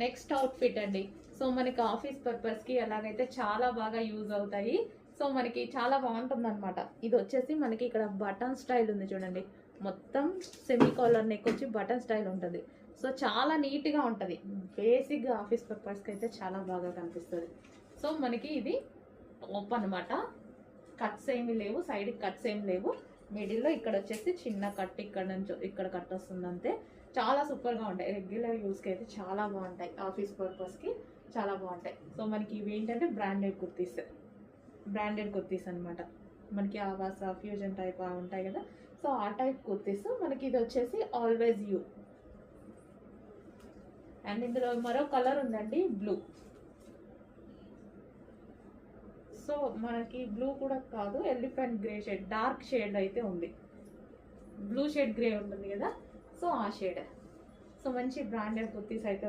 Next outfit అండి. So మనకి office పర్పస్కి ఎలాగైతే చాలా బాగా యూజ్ అవుతాయి. సో మనకి చాలా బాగుంటుంది అనమాట. ఇది వచ్చేసి మనకి ఇక్కడ బటన్ స్టైల్ ఉంది చూడండి. మొత్తం సెమీ కాలర్ నెక్ వచ్చి బటన్ స్టైల్ ఉంటుంది. సో చాలా నీట్గా ఉంటుంది. బేసిక్గా ఆఫీస్ పర్పస్కి అయితే చాలా బాగా కనిపిస్తుంది. సో మనకి ఇది ఓపెన్ అనమాట. కట్స్ ఏమి లేవు, సైడ్ కట్స్ ఏమి లేవు. మిడిల్లో ఇక్కడ వచ్చేసి చిన్న కట్, ఇక్కడ నుంచి ఇక్కడ కట్ వస్తుంది అంతే. చాలా సూపర్గా ఉంటాయి. రెగ్యులర్ యూస్కి అయితే చాలా బాగుంటాయి. ఆఫీస్ పర్పస్కి చాలా బాగుంటాయి. సో మనకి ఇవి ఏంటంటే బ్రాండెడ్ కుర్తీస్ అనమాట. మనకి ఆవాస ఫ్యూజన్ టైప్ ఉంటాయి కదా. సో ఆ టైప్ కుర్తీస్. మనకి ఇది వచ్చేసి ఆల్వేజ్ యూ. అండ్ ఇందులో మరో కలర్ ఉందండి, బ్లూ. సో మనకి బ్లూ కూడా కాదు, elephant grey shade, dark shade అయితే ఉంది. బ్లూ షేడ్ గ్రే ఉంటుంది కదా, సో ఆ షేడ్. సో మంచి బ్రాండెడ్ కుర్తీస్ అయితే